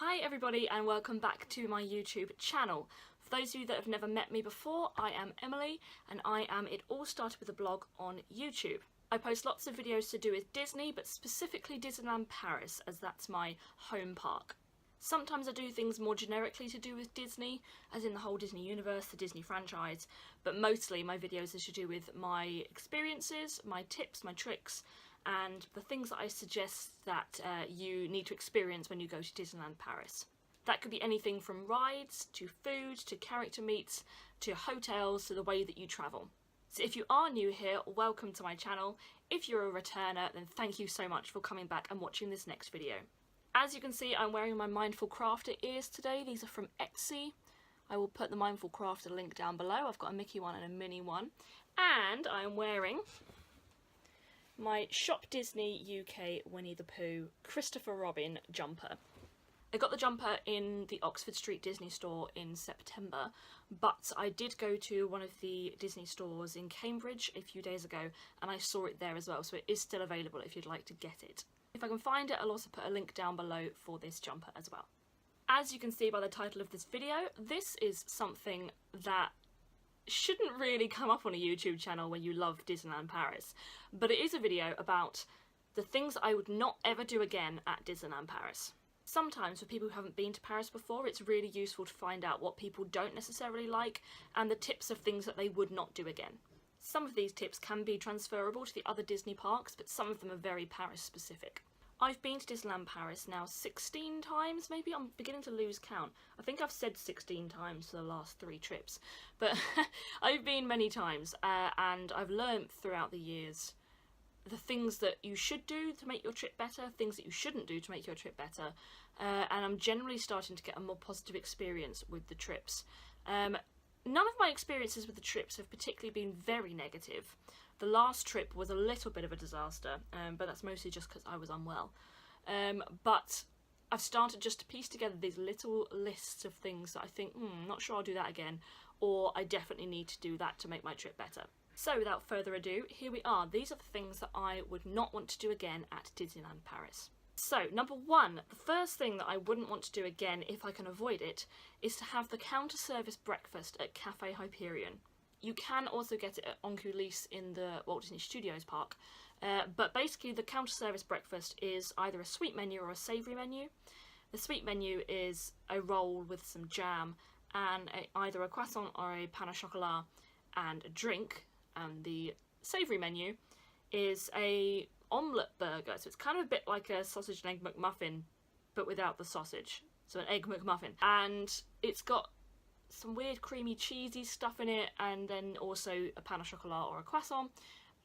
Hi everybody and welcome back to my YouTube channel. For those of you that have never met me before, I am Emily and I am It All Started With a Blog on YouTube. I post lots of videos to do with Disney, but specifically Disneyland Paris, as that's my home park. Sometimes I do things more generically to do with Disney, as in the whole Disney universe, the Disney franchise, but mostly my videos are to do with my experiences, my tips, my tricks, and the things that I suggest that you need to experience when you go to Disneyland Paris. That could be anything from rides, to food, to character meets, to hotels, to the way that you travel. So if you are new here, welcome to my channel. If you're a returner, then thank you so much for coming back and watching this next video. As you can see, I'm wearing my Mindful Crafter ears today. These are from Etsy. I will put the Mindful Crafter link down below. I've got a Mickey one and a Minnie one. And I'm wearing my Shop Disney UK Winnie the Pooh Christopher Robin jumper. I got the jumper in the Oxford Street Disney store in September, but I did go to one of the Disney stores in Cambridge a few days ago and I saw it there as well, so it is still available if you'd like to get it. If I can find it, I'll also put a link down below for this jumper as well. As you can see by the title of this video, this is something that shouldn't really come up on a YouTube channel when you love Disneyland Paris, but it is a video about the things I would not ever do again at Disneyland Paris. Sometimes for people who haven't been to Paris before, it's really useful to find out what people don't necessarily like and the tips of things that they would not do again. Some of these tips can be transferable to the other Disney parks, but some of them are very Paris specific. I've been to Disneyland Paris now 16 times, maybe. I'm beginning to lose count. I think I've said 16 times for the last 3 trips, but I've been many times and I've learned throughout the years the things that you should do to make your trip better, things that you shouldn't do to make your trip better, and I'm generally starting to get a more positive experience with the trips. None of my experiences with the trips have particularly been very negative. The last trip was a little bit of a disaster, but that's mostly just because I was unwell. But I've started just to piece together these little lists of things that I think, not sure I'll do that again, or I definitely need to do that to make my trip better. So without further ado, here we are. These are the things that I would not want to do again at Disneyland Paris. So, number 1, the first thing that I wouldn't want to do again if I can avoid it is to have the counter service breakfast at Cafe Hyperion. You can also get it at ENQUIRIES in the Walt Disney Studios park, but basically the counter service breakfast is either a sweet menu or a savoury menu. The sweet menu is a roll with some jam and either a croissant or a pain au chocolat and a drink, and the savoury menu is a omelette burger, so it's kind of a bit like a sausage and egg McMuffin but without the sausage, so an egg McMuffin, and it's got some weird creamy cheesy stuff in it, and then also a pain au chocolat or a croissant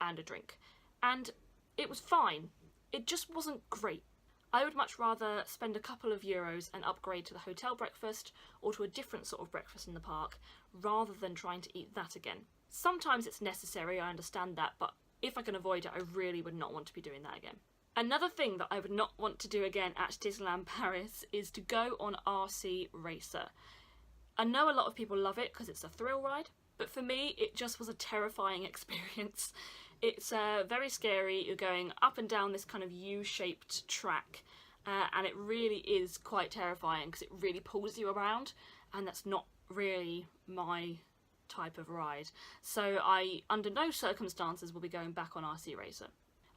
and a drink. And it was fine, it just wasn't great. I would much rather spend a couple of euros and upgrade to the hotel breakfast or to a different sort of breakfast in the park rather than trying to eat that again. Sometimes it's necessary, I understand that, but if I can avoid it, I really would not want to be doing that again. Another thing that I would not want to do again at Disneyland Paris is to go on RC Racer. I know a lot of people love it because it's a thrill ride, but for me it just was a terrifying experience. It's very scary. You're going up and down this kind of U-shaped track, and it really is quite terrifying because it really pulls you around, and that's not really my type of ride. So I, under no circumstances, will be going back on RC Racer.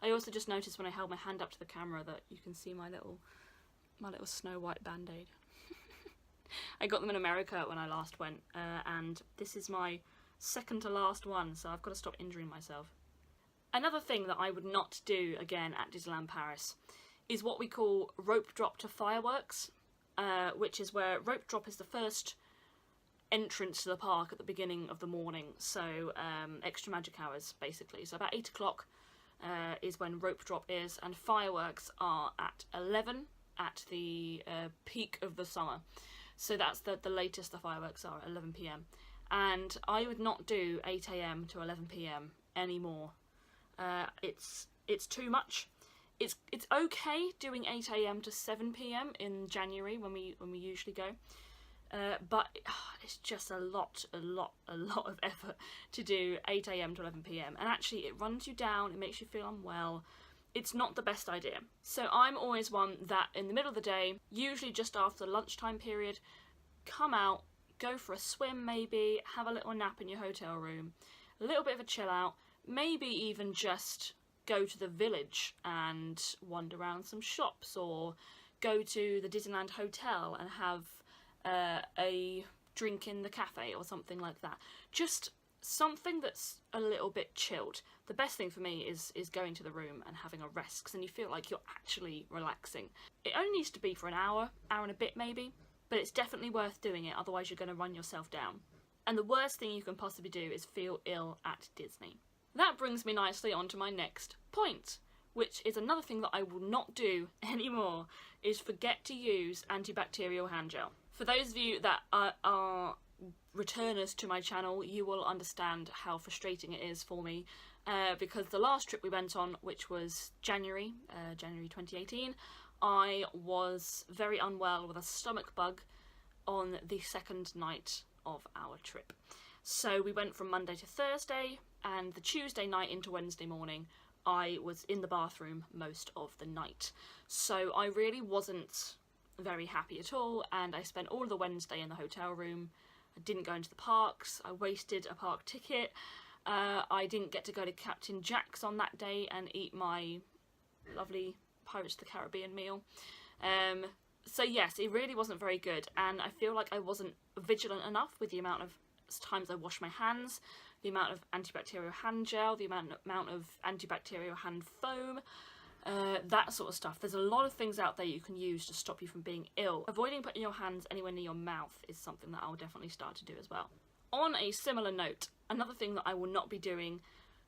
I also just noticed when I held my hand up to the camera that you can see my little Snow White band-aid. I got them in America when I last went, and this is my second to last one, so I've got to stop injuring myself. Another thing that I would not do again at Disneyland Paris is what we call rope drop to fireworks, which is where rope drop is the first entrance to the park at the beginning of the morning, so extra magic hours basically. So about 8 o'clock is when rope drop is, and fireworks are at 11 at the peak of the summer. So that's the latest the fireworks are, at 11 PM. And I would not do 8 AM to 11 PM anymore. It's too much. It's okay doing 8 AM to 7 PM in January when we usually go. But it's just a lot of effort to do 8 AM to 11 PM, and actually it runs you down, it makes you feel unwell, it's not the best idea. So I'm always one that in the middle of the day, usually just after the lunchtime period, come out, go for a swim maybe, have a little nap in your hotel room, a little bit of a chill out, maybe even just go to the village and wander around some shops, or go to the Disneyland Hotel and have a drink in the cafe or something like that. Just something that's a little bit chilled. The best thing for me is going to the room and having a rest, because then you feel like you're actually relaxing. It only needs to be for an hour and a bit maybe, but it's definitely worth doing it, otherwise you're going to run yourself down. And the worst thing you can possibly do is feel ill at Disney. That brings me nicely on to my next point, which is another thing that I will not do anymore, is forget to use antibacterial hand gel. For those of you that are returners to my channel, you will understand how frustrating it is for me, because the last trip we went on, which was January 2018, I was very unwell with a stomach bug on the second night of our trip. So we went from Monday to Thursday, and the Tuesday night into Wednesday morning I was in the bathroom most of the night. So I really wasn't very happy at all, and I spent all of the Wednesday in the hotel room. I didn't go into the parks, I wasted a park ticket, I didn't get to go to Captain Jack's on that day and eat my lovely Pirates of the Caribbean meal. So yes, it really wasn't very good, and I feel like I wasn't vigilant enough with the amount of times I washed my hands, the amount of antibacterial hand gel, the amount of antibacterial hand foam, that sort of stuff. There's a lot of things out there you can use to stop you from being ill. Avoiding putting your hands anywhere near your mouth is something that I'll definitely start to do as well. On a similar note, another thing that I will not be doing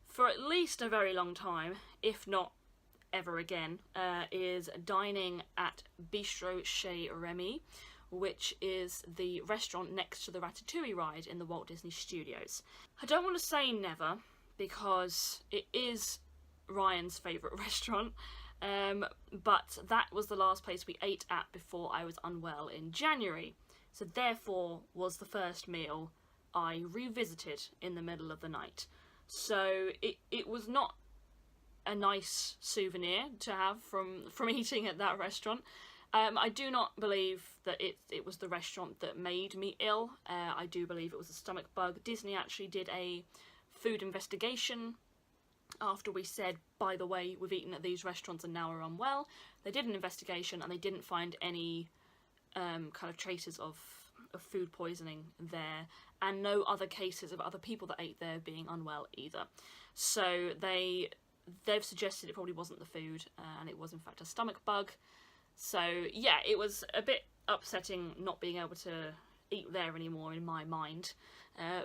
for at least a very long time, if not ever again, is dining at Bistro Chez Remy, which is the restaurant next to the Ratatouille ride in the Walt Disney Studios. I don't want to say never, because it is Ryan's favourite restaurant, but that was the last place we ate at before I was unwell in January, so therefore was the first meal I revisited in the middle of the night. So it was not a nice souvenir to have from eating at that restaurant. I do not believe that it was the restaurant that made me ill. I do believe it was a stomach bug. Disney actually did a food investigation after we said, by the way, we've eaten at these restaurants and now we're unwell. They did an investigation and they didn't find any kind of traces of food poisoning there, and no other cases of other people that ate there being unwell either. So they've suggested it probably wasn't the food, and it was in fact a stomach bug. So yeah, it was a bit upsetting not being able to eat there anymore in my mind,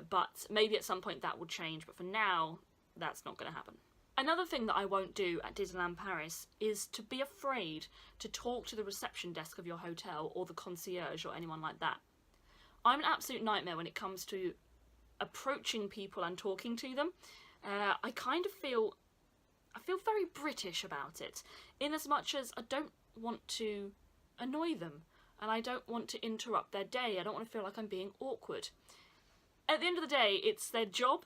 but maybe at some point that will change, but for now that's not going to happen. Another thing that I won't do at Disneyland Paris is to be afraid to talk to the reception desk of your hotel or the concierge or anyone like that. I'm an absolute nightmare when it comes to approaching people and talking to them. I kind of feel very British about it, in as much as I don't want to annoy them and I don't want to interrupt their day. I don't want to feel like I'm being awkward. At the end of the day, it's their job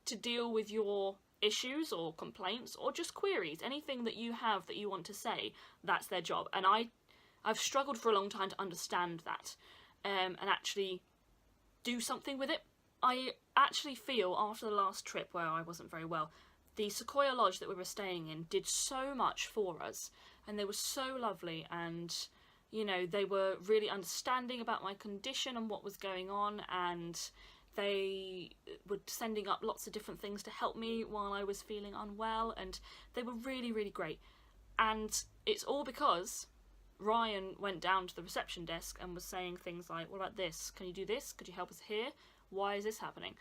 to deal with your issues or complaints or just queries. Anything that you have that you want to say, that's their job. And I've struggled for a long time to understand that and actually do something with it. I actually feel after the last trip where I wasn't very well, the Sequoia Lodge that we were staying in did so much for us, and they were so lovely, and you know, they were really understanding about my condition and what was going on, and they were sending up lots of different things to help me while I was feeling unwell, and they were really, really great. And it's all because Ryan went down to the reception desk and was saying things like, what about this? Can you do this? Could you help us here? Why is this happening?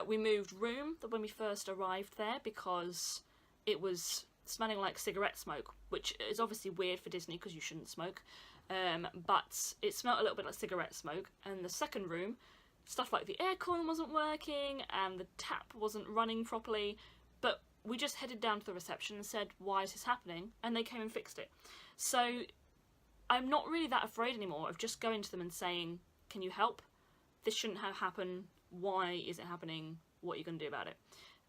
We moved room when we first arrived there because it was smelling like cigarette smoke, which is obviously weird for Disney because you shouldn't smoke, but it smelled a little bit like cigarette smoke. And the second room, stuff like the aircon wasn't working and the tap wasn't running properly, but we just headed down to the reception and said, why is this happening? And they came and fixed it. So I'm not really that afraid anymore of just going to them and saying, can you help? This shouldn't have happened. Why is it happening? What are you going to do about it?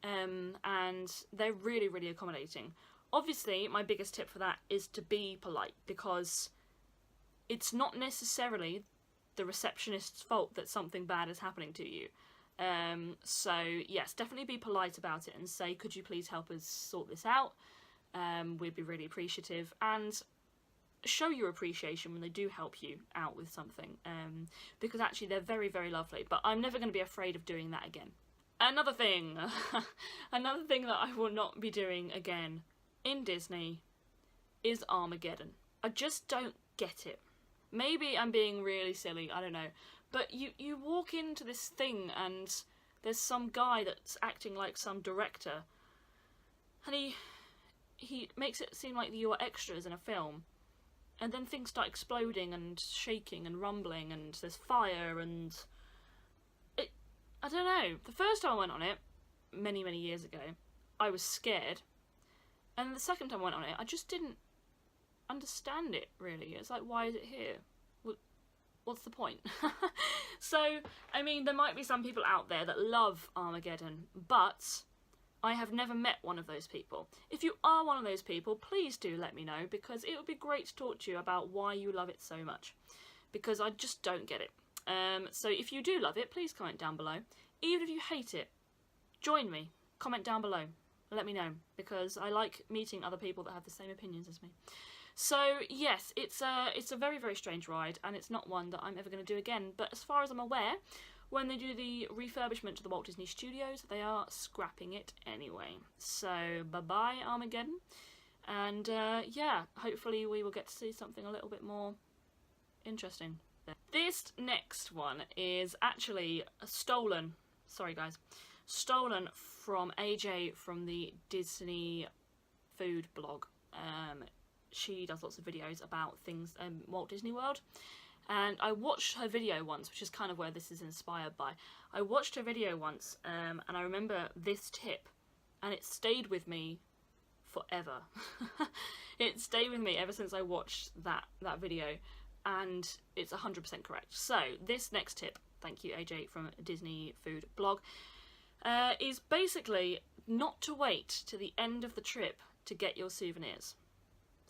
And they're really, really accommodating. Obviously, my biggest tip for that is to be polite, because it's not necessarily the receptionist's fault that something bad is happening to you. So yes, definitely be polite about it and say, could you please help us sort this out? We'd be really appreciative, and show your appreciation when they do help you out with something, because actually they're very, very lovely. But I'm never going to be afraid of doing that again. Another thing, another thing that I will not be doing again in Disney is Armageddon. I just don't get it. Maybe I'm being really silly, I don't know. But you walk into this thing and there's some guy that's acting like some director, and he makes it seem like you are extras in a film, and then things start exploding and shaking and rumbling, and there's fire, and I don't know. The first time I went on it, many, many years ago, I was scared, and the second time I went on it, I just didn't understand it, really. It's like, why is it here? What's the point? So, I mean, there might be some people out there that love Armageddon, but I have never met one of those people. If you are one of those people, please do let me know, because it would be great to talk to you about why you love it so much, because I just don't get it. So if you do love it, please comment down below. Even if you hate it, join me. Comment down below. Let me know, because I like meeting other people that have the same opinions as me. So yes, it's a very, very strange ride, and it's not one that I'm ever going to do again. But as far as I'm aware, when they do the refurbishment to the Walt Disney Studios, they are scrapping it anyway. So bye-bye Armageddon, and yeah, hopefully we will get to see something a little bit more interesting. This next one is actually stolen. Sorry guys. Stolen from AJ from the Disney food blog. She does lots of videos about things Walt Disney World, and I watched her video once, which is kind of where this is inspired by. I watched her video once, and I remember this tip, and it stayed with me forever. It stayed with me ever since I watched that video, and it's 100% correct. So this next tip, thank you AJ from Disney Food blog, is basically not to wait to the end of the trip to get your souvenirs.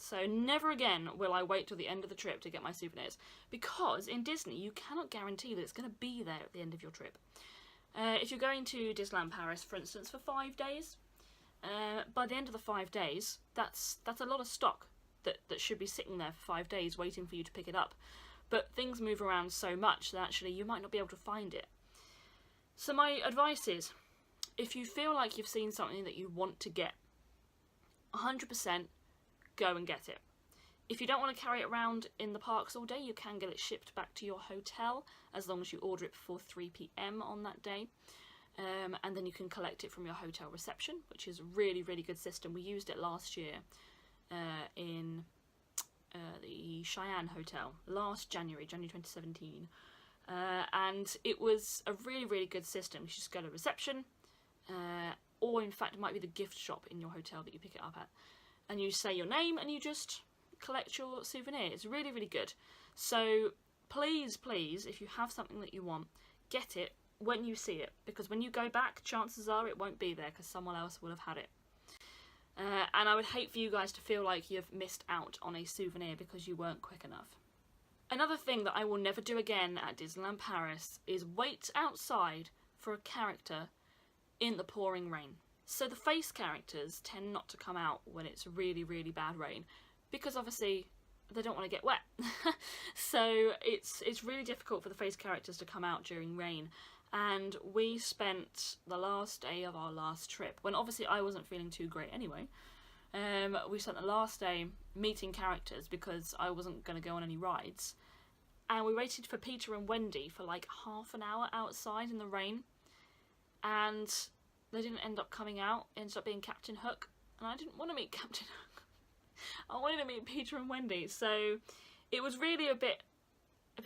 So never again will I wait till the end of the trip to get my souvenirs, because in Disney you cannot guarantee that it's going to be there at the end of your trip. If you're going to Disneyland Paris, for instance, for 5 days, by the end of the 5 days, that's a lot of stock that should be sitting there for 5 days waiting for you to pick it up. But things move around so much that actually you might not be able to find it. So my advice is, if you feel like you've seen something that you want to get, 100% go and get it. If you don't want to carry it around in the parks all day, you can get it shipped back to your hotel, as long as you order it before 3 PM on that day. And then you can collect it from your hotel reception, which is a really, really good system. We used it last year in the Cheyenne Hotel, last January 2017. And it was a really, really good system. You just go to reception, or in fact it might be the gift shop in your hotel that you pick it up at, and you say your name and you just collect your souvenir. It's really, really good. So please, please, if you have something that you want, get it when you see it, because when you go back, chances are it won't be there because someone else will have had it. And I would hate for you guys to feel like you've missed out on a souvenir because you weren't quick enough. Another thing that I will never do again at Disneyland Paris is wait outside for a character in the pouring rain. So the face characters tend not to come out when it's really, really bad rain, because obviously they don't want to get wet. So it's really difficult for the face characters to come out during rain. And we spent the last day of our last trip, when obviously I wasn't feeling too great anyway, we spent the last day meeting characters because I wasn't going to go on any rides. And we waited for Peter and Wendy for like half an hour outside in the rain, and they didn't end up coming out. It ended up being Captain Hook, and I didn't want to meet Captain Hook. I wanted to meet Peter and Wendy, so it was really a bit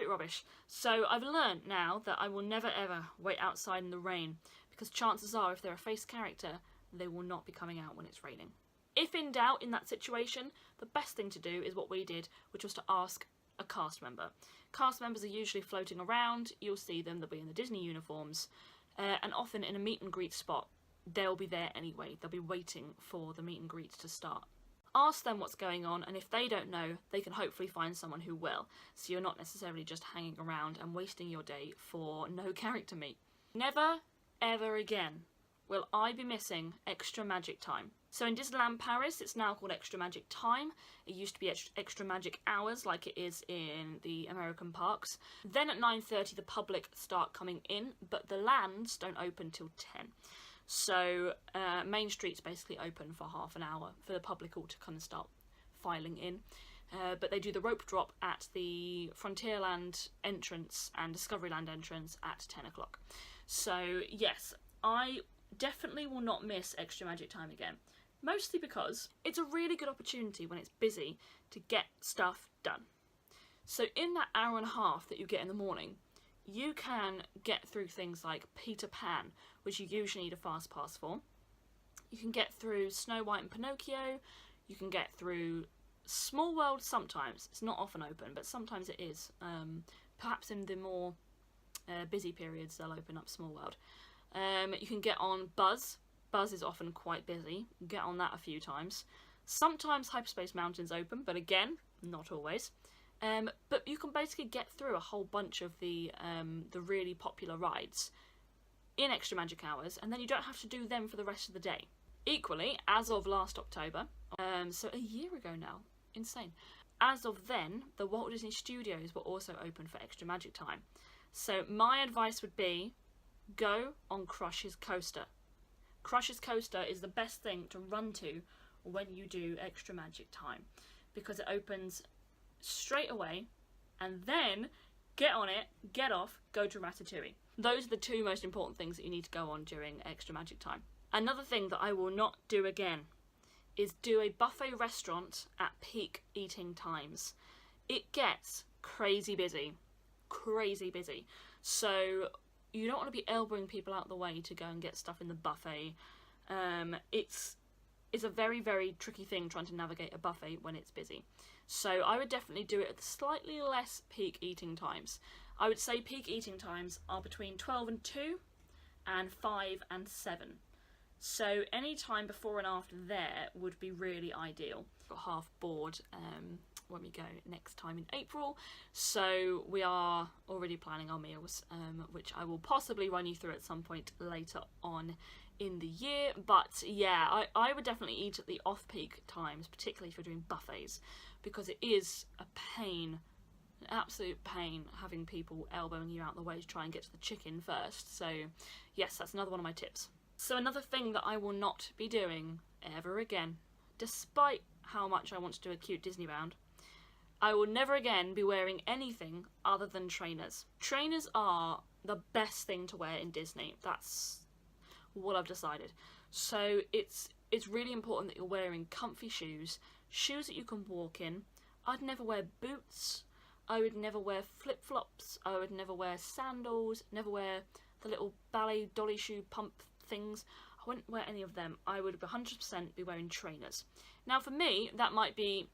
rubbish. So I've learned now that I will never ever wait outside in the rain, because chances are if they're a face character, they will not be coming out when it's raining. If in doubt in that situation, the best thing to do is what we did, which was to ask a cast member. Cast members are usually floating around. You'll see them, they'll be in the Disney uniforms, and often in a meet and greet spot. They'll be there anyway. They'll be waiting for the meet and greet to start. Ask them what's going on, and if they don't know, they can hopefully find someone who will, so you're not necessarily just hanging around and wasting your day for no character meet. Never, ever again will I be missing extra magic time. So in Disneyland Paris, it's now called extra magic time. It used to be extra magic hours like it is in the American parks. Then at 9:30 the public start coming in, but the lands don't open till 10. So Main Street's basically open for half an hour for the public all to kind of start filing in. But they do the rope drop at the Frontierland entrance and Discoveryland entrance at 10 o'clock. So yes, I definitely will not miss extra magic time again. Mostly because it's a really good opportunity when it's busy to get stuff done. So in that hour and a half that you get in the morning, you can get through things like Peter Pan, which you usually need a fast pass for. You can get through Snow White and Pinocchio. You can get through Small World sometimes. It's not often open, but sometimes it is. Perhaps in the more busy periods they'll open up Small World. You can get on Buzz. Buzz is often quite busy. Get on that a few times. Sometimes Hyperspace Mountain's open, but again, not always. But you can basically get through a whole bunch of the really popular rides in extra magic hours, and then you don't have to do them for the rest of the day. Equally, as of last October, so a year ago now, insane. As of then, the Walt Disney Studios were also open for extra magic time. So my advice would be, go on Crush's Coaster. Crush's Coaster is the best thing to run to when you do extra magic time, because it opens straight away, and then get on it, get off, go to Ratatouille. Those are the two most important things that you need to go on during extra magic time. Another thing that I will not do again is do a buffet restaurant at peak eating times. It gets crazy busy. Crazy busy. So you don't want to be elbowing people out of the way to go and get stuff in the buffet. It's a very, very tricky thing trying to navigate a buffet when it's busy. So I would definitely do it at slightly less peak eating times. I would say peak eating times are between 12 and 2 and 5 and 7. So any time before and after there would be really ideal. Got half bored when we go next time in April, so we are already planning our meals, which I will possibly run you through at some point later on in the year. But yeah, I would definitely eat at the off-peak times, particularly if you're doing buffets, because it is a pain, an absolute pain, having people elbowing you out the way to try and get to the chicken first. So yes, that's another one of my tips. So another thing that I will not be doing ever again, despite how much I want to do a cute Disney bound, I will never again be wearing anything other than trainers. Trainers are the best thing to wear in Disney. That's what I've decided. So it's really important that you're wearing comfy shoes, shoes that you can walk in. I'd never wear boots. I would never wear flip-flops. I would never wear sandals. Never wear the little ballet dolly shoe pump things. I wouldn't wear any of them. I would 100% be wearing trainers. Now for me, that might be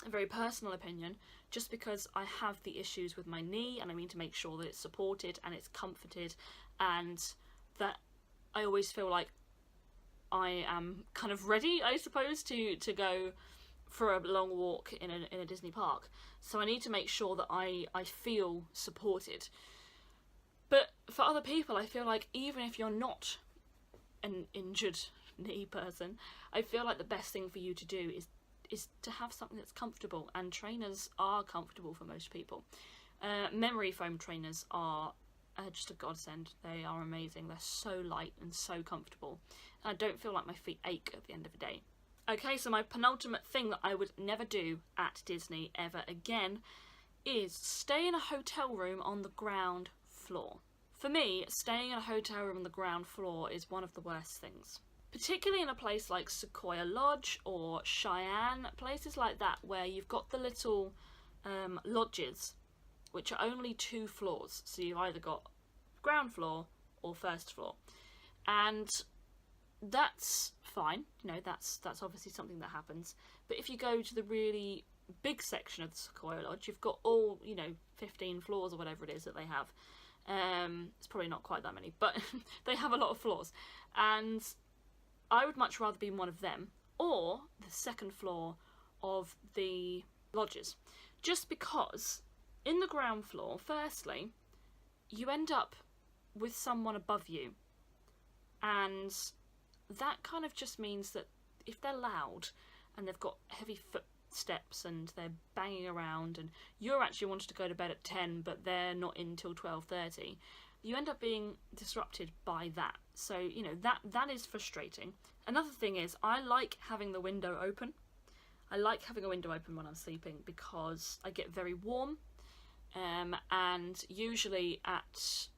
a very personal opinion, just because I have the issues with my knee, and I mean to make sure that it's supported and it's comforted, and that I always feel like I am kind of ready, I suppose, to go for a long walk in a Disney park. So I need to make sure that I feel supported. But for other people, I feel like even if you're not an injured knee person, I feel like the best thing for you to do is to have something that's comfortable, and trainers are comfortable for most people. Memory foam trainers are just a godsend. They are amazing. They're so light and so comfortable, and I don't feel like my feet ache at the end of the day. Okay, so my penultimate thing that I would never do at Disney ever again is stay in a hotel room on the ground floor. For me, staying in a hotel room on the ground floor is one of the worst things. Particularly in a place like Sequoia Lodge or Cheyenne, places like that where you've got the little lodges, which are only 2 floors. So you've either got ground floor or first floor. And that's fine, you know, that's obviously something that happens. But if you go to the really big section of the Sequoia Lodge, you've got all, 15 floors or whatever it is that they have. It's probably not quite that many, but they have a lot of floors. And I would much rather be in one of them, or the second floor of the lodges. Just because in the ground floor, firstly, you end up with someone above you, and that kind of just means that if they're loud and they've got heavy footsteps and they're banging around and you're actually wanting to go to bed at 10 but they're not in till 12:30, you end up being disrupted by that. So, you know, that is frustrating. Another thing is, I like having the window open. I like having a window open when I'm sleeping because I get very warm, and usually at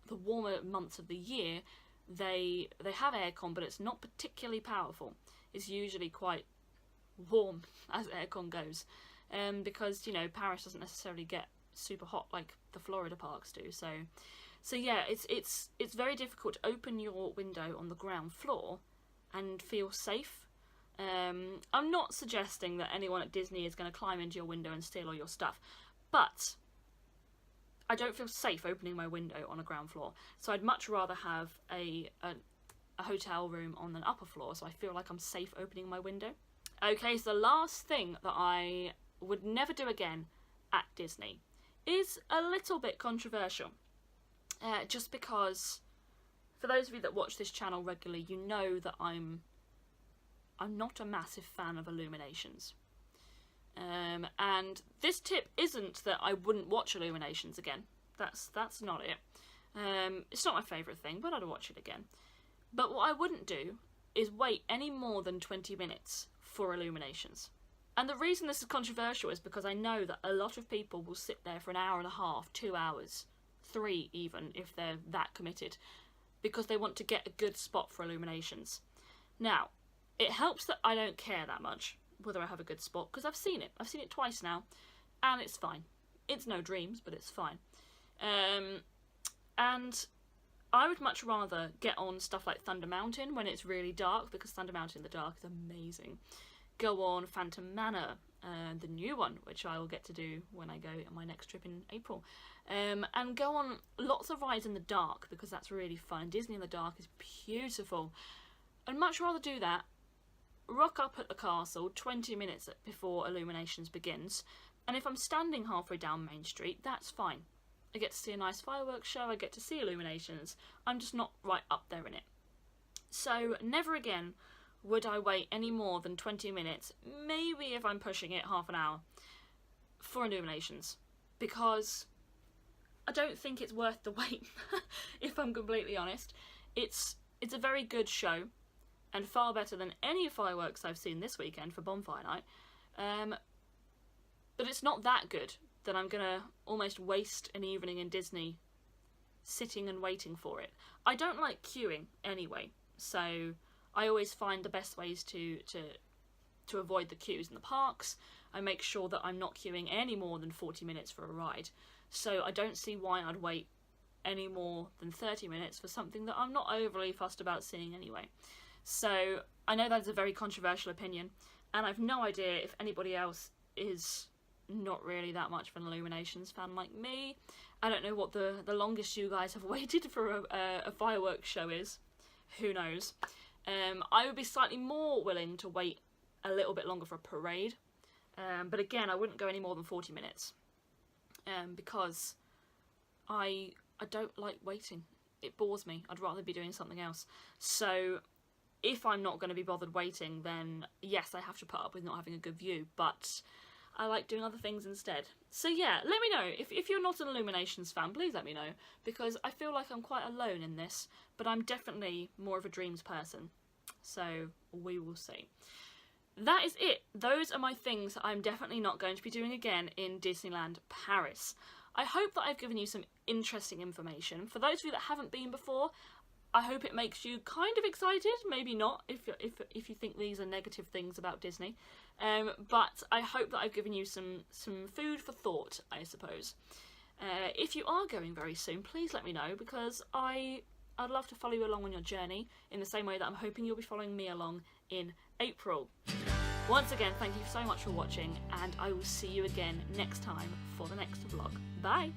the warmer months of the year they have aircon, but it's not particularly powerful. It's usually quite warm as aircon goes, because, you know, Paris doesn't necessarily get super hot like the Florida parks do. So yeah, it's very difficult to open your window on the ground floor and feel safe. I'm not suggesting that anyone at Disney is going to climb into your window and steal all your stuff, but I don't feel safe opening my window on a ground floor. So I'd much rather have a hotel room on an upper floor, so I feel like I'm safe opening my window. Okay, so the last thing that I would never do again at Disney is a little bit controversial. Just because, for those of you that watch this channel regularly, you know that I'm not a massive fan of Illuminations. And this tip isn't that I wouldn't watch Illuminations again. That's not it. It's not my favourite thing, but I'd watch it again. But what I wouldn't do is wait any more than 20 minutes for Illuminations. And the reason this is controversial is because I know that a lot of people will sit there for an hour and a half, 2 hours, 3 even, if they're that committed, because they want to get a good spot for Illuminations. Now, it helps that I don't care that much whether I have a good spot, because I've seen it. I've seen it twice now, and it's fine. It's no dreams, but it's fine. And I would much rather get on stuff like Thunder Mountain when it's really dark, because Thunder Mountain in the dark is amazing. Go on Phantom Manor, the new one, which I will get to do when I go on my next trip in April. And go on lots of rides in the dark, because that's really fun. Disney in the dark is beautiful. I'd much rather do that, rock up at the castle 20 minutes before Illuminations begins, and if I'm standing halfway down Main Street, that's fine. I get to see a nice fireworks show, I get to see Illuminations, I'm just not right up there in it. So never again would I wait any more than 20 minutes, maybe if I'm pushing it half an hour, for Illuminations, because I don't think it's worth the wait, if I'm completely honest. It's a very good show, and far better than any fireworks I've seen this weekend for Bonfire Night. But it's not that good that I'm gonna almost waste an evening in Disney sitting and waiting for it. I don't like queuing anyway, so I always find the best ways to avoid the queues in the parks. I make sure that I'm not queuing any more than 40 minutes for a ride. So I don't see why I'd wait any more than 30 minutes for something that I'm not overly fussed about seeing anyway. So I know that's a very controversial opinion, and I've no idea if anybody else is not really that much of an Illuminations fan like me. I don't know what the longest you guys have waited for a fireworks show is. Who knows? I would be slightly more willing to wait a little bit longer for a parade, but again, I wouldn't go any more than 40 minutes, because I don't like waiting. It bores me. I'd rather be doing something else. So if I'm not going to be bothered waiting, then yes, I have to put up with not having a good view, but I like doing other things instead. So yeah, let me know. If you're not an Illuminations fan, please let me know, because I feel like I'm quite alone in this, but I'm definitely more of a dreams person. So we will see. That is it. Those are my things I'm definitely not going to be doing again in Disneyland Paris. I hope that I've given you some interesting information. For those of you that haven't been before, I hope it makes you kind of excited. Maybe not, if you think these are negative things about Disney. But I hope that I've given you some food for thought, I suppose. If you are going very soon, please let me know, because I'd love to follow you along on your journey in the same way that I'm hoping you'll be following me along in April. Once again, thank you so much for watching, and I will see you again next time for the next vlog. Bye!